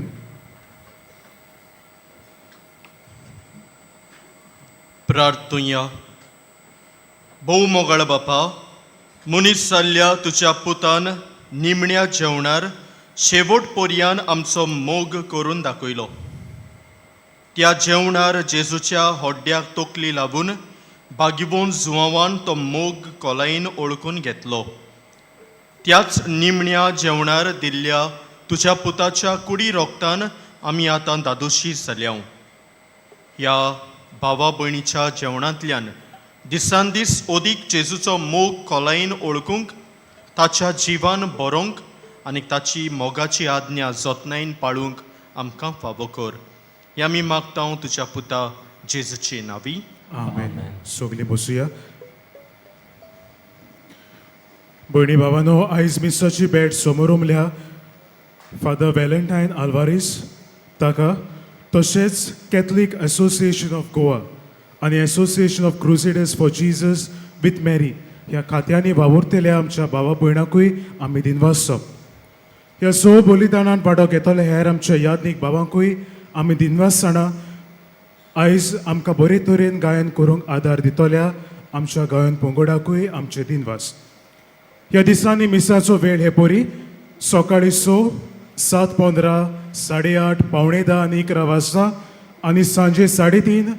प्रार्थुया भोव मोगाळ बापा मनीस जाल्ल्या तुज्या पुतान निमण्या जेवणार शेवट पर्यान आमचो मोग करून दाखयलो त्या जेवणार जेजूच्या होड्ड्याक तोकली लावून बागिबोन जुवावान तो मोग कोलायेन ओळखून घेतलो. त्याच निमण्या जेवणार दिल्ल्या तुझ्या पुताच्या कुडी रोगतान आमी आतां दादोशी जाल्या. ह्या भावा भयणीच्या जेवणांतल्यान दिसान दीस ओदीक जेजूचो मोग कोलायेन ओळखूंक, ताच्या जिवान बरोवंक आनी ताची मोगाची आज्ञा जतनायेन पाळूंक आमकां फावो कर. हे आमी मागता तुज्या पुता जेजूचे नांवी. आमेन. सगळीं बसुया. भयणी भावानो, आयज मिसाची बॅट समोर उमल्या फादर व्हॅलेंटायन आल्वारीस ताका, तशेंच कॅथलीक असोसिएशन ऑफ गोवा आनी association of Crusaders for Jesus with मॅरी ह्या खात्यांनी वावुरतेल्या आमच्या भावा भयणांकूय आमी दिनवास. ह्या सो बलिदानान वांटो घेतले हेर आमच्या यादनीक भावांकूय आमी दिनवास जाणा. आयज आमकां बरे तरेन गायन करूंक आदार दितल्या आमच्या गायन पंगडाकूय आमचे दिनवास. ह्या दिसांनी मिसाचो वेळ हे परी सकाळी 6, 7:15, 8:30, 9:45 आनी 11 वाजता आनी सांजे 3:30,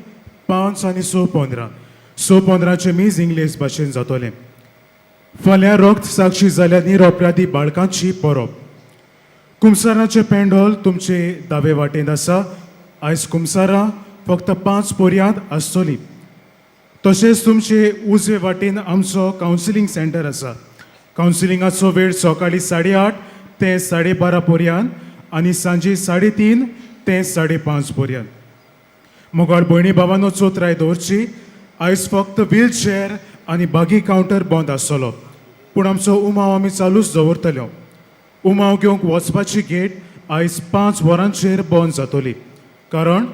5 आनी 6:15. 6:15चे मीज इंग्लीश भाशेन जातले. फाल्यां रोगत साक्षी जाल्या निरपराधी बाळकांची परब. कुमसारांचे पेंडॉल तुमचे दावे वाटेन आसा. आयज कुमसारां फक्त 5 पर्यंत आसतली. तशेंच तुमचे उजवे वाटेन आमचो कावन्सिलींग सेंटर आसा. कावन्सिलिंगाचो वेळ सकाळी 8:30 ते 12:30 पर्यंत आनी सांजे 3:30 ते 5:30 पर्यंत. मोगाळ भयणी भावानो, चोत्राय दवरची. आयज फक्त व्हीलचेअर आनी बागी कावंटर बंद आसतलो, पूण आमचो उमाव आमी चालूच दवरतल्यो. उमाव घेवंक वचपाची गेट आयज 5 वरांचेर बंद जातली, कारण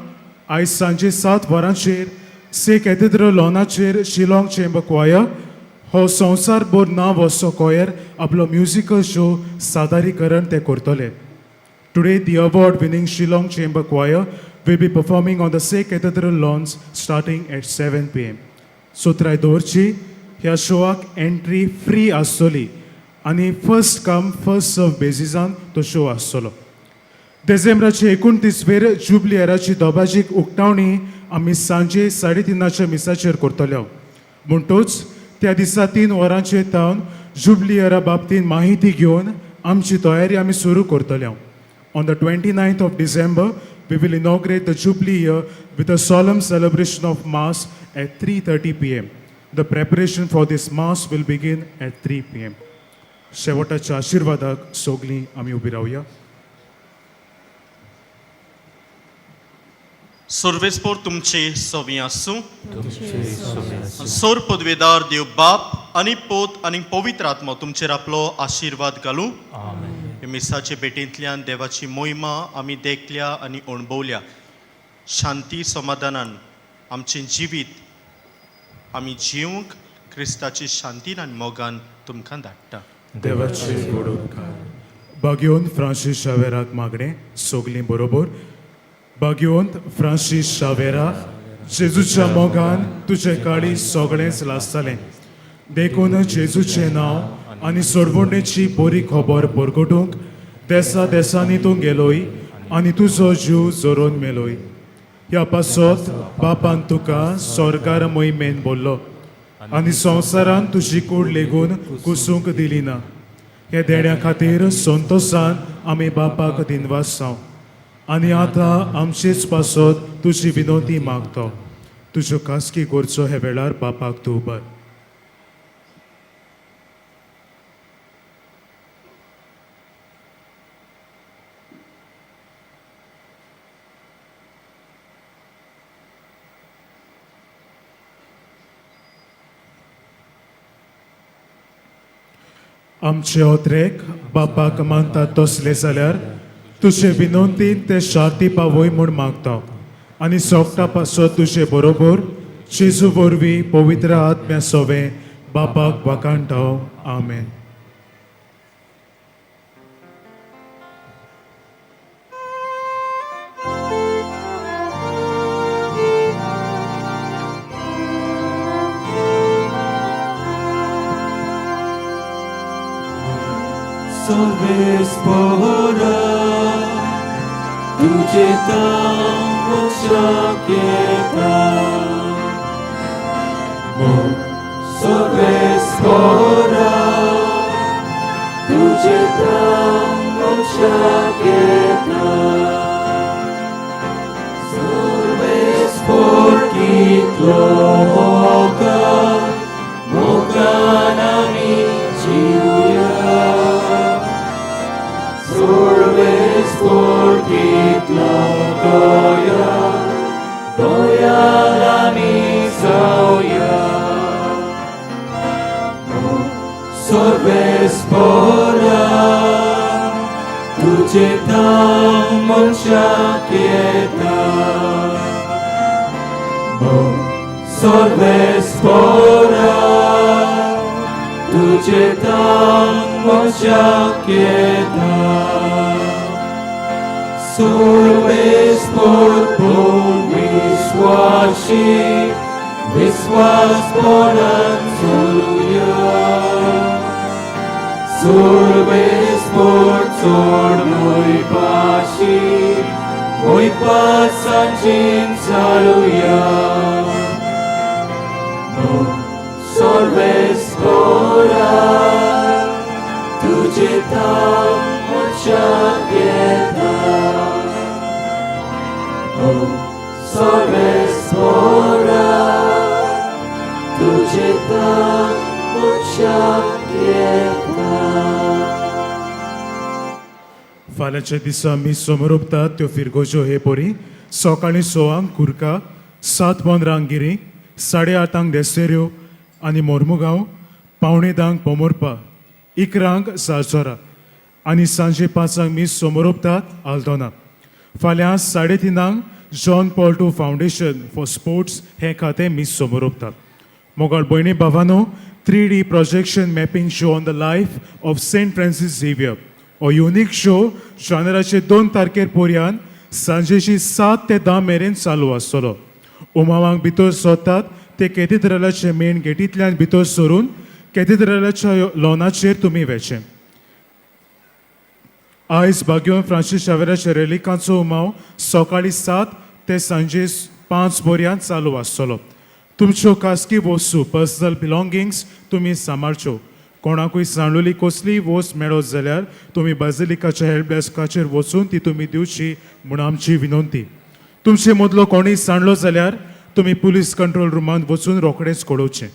आयज सांजे 7 वरांचेर से कॅथेड्रल लॉनाचेर शिलाँग चेंबर क्वायर हो संवसारभर नांव असो क्वायर आपलो म्युजिकल शो सादरीकरण ते करतले. Today, the award-winning Shillong Chamber Choir will be performing on the Say Cathedral lawns starting at 7 p.m. So try दवरची. ह्या शोवाक एंट्री फ्री आसतली आनी फर्स्ट कम फर्स्ट सर्व बेसिसान तो शो आसतलो. डिसेंबराचे 29 जुबली इयराची दोबाजीक उक्तावणी आमी सांजे 3:30 मिसाचेर करतल्यो. म्हणटूच त्या दिसा 3 वरांचेर तावन जुबली इयरा बाबतींत माहिती घेवन आमची तयारी आमी सुरू करतल्यो. On the 29th of December, we will inaugurate the Jubilee year with a solemn celebration of Mass at 3:30 p.m. The preparation for this Mass will begin at 3 p.m. शेवटाच्या आशीर्वादाक सोगलीं आमी उबी रावया. सर्वेस्पोर तुमचे सवी आसूं. सोर पदवेदार देव बाप आनी पोत आनी पवित्र आत्मा तुमचेर आपलो आशीर्वाद घालूं. मिसाचे भेटेंतल्यान देवाची मोहिमा आमी देखल्या आनी अणभवल्या. शांती समाधानान आमचें जिवीत आमी जिवंक क्रिस्ताची शांतीन आनी मोगान तुमकां धाडटा. देवाचे गोड उपकार. बागयोंत फ्रांसीस शावेराक मागणें सोगलीं बरोबर. बागयोंत फ्रांसीस शावेरा, जेजूच्या मोगान तुजे काळी सगळेंच लासतालें. देखून जेजूचें नांव आनी सोडवणेची बरी खबर परगटूंक देसा देसांनी तूं गेलोय आनी तुजो जीव जोरोन मेलोय. ह्या पासत बापान तुका स्वर्गार मोहिमेन बोल्लो आनी संवसारान तुजी कूड लेगून कुसूंक दिली ना. हे देण्या खातीर संतोशान आमी बापाक दिनवास जावं. आनी आतां आमचेच पासत तुजी विनोदी मागतो. तुज्यो खासगी करचो हे वेळार बापाक तूं उबार. आमचे ओत्रेक बापाक मानतात तसले जाल्यार तुजे विनंतीन ते शांती पावय म्हूण मागता आनी सोगता पासत तुजे बरोबर जेजू वरवीं पवित्र आत्म्या सोवे बापाक वाकाणटाव. आमेन. Salves pora, tuझे ताम शक्यता सर्वेस्परा तुझे धाम शक्यता सर्वेस्पर कितलो मोगान आमी जिवया सर्वेस्पर कितलो दोयाल आमी जावया सर्वेस्परा तुझे धाम शक्यता सर्वेस्परा तुझे धाम शक्यता सर्वेस्पर विश्वासी विश्वास पोरान चलुया सर्वेस्पर चोड मोय पासांचीन चालुया सर्वेस्परा तुझे धाम शक्यता सर्वेस्परा तुझे धाम शक्यता फाल्यांच्या दिसा आमी समोरपतात त्यो फिरगोच्यो हे पोरी सकाळीं 6 कुर्का 7:15 गिरी 8:30 देसेऱ्यो आनी मोर्मुगांव 9:45 पोमोरपा 11 सालसोरा आनी सांजे 5 मीस समोरपतात आल्दोना फाल्यां 3:30 John Paul II foundation for sports हे खातें मीस समोरपतात मोगाळ भयणी भावानो 3D projection mapping show on the life of St. Francis Xavier. हो युनिक शो जानेराचे 2 तारखेर पर्यान सांजेची 7 ते 10 मेरेन चालू आसतलो उमावांक भितर सोदतात ते कॅथेड्रलाचे मेन गेटींतल्यान भितर सरून कॅथेड्रलाच्या लॉनाचेर तुमी वेचे आयज भाग्योन फ्रांसीस शावेराच्या रेलिकांचो उमाव सकाळीं 7 ते सांजे 5 पर्यंत चालू आसतलो तुमच्यो खासगी वस्तू पर्सनल बिलॉंगिंग्स तुमी सांबाळच्यो कोणाकूय सांडलेली कसलीय वस्त मेळत जाल्यार तुमी बाजिलिकाच्या हेल्प डेस्काचेर वचून ती तुमी दिवची म्हूण आमची विनंती तुमचे मदलो कोणीय सांडलो जाल्यार तुमी पुलीस कंट्रोल रुमांत वचून रोखडेच कळोवचें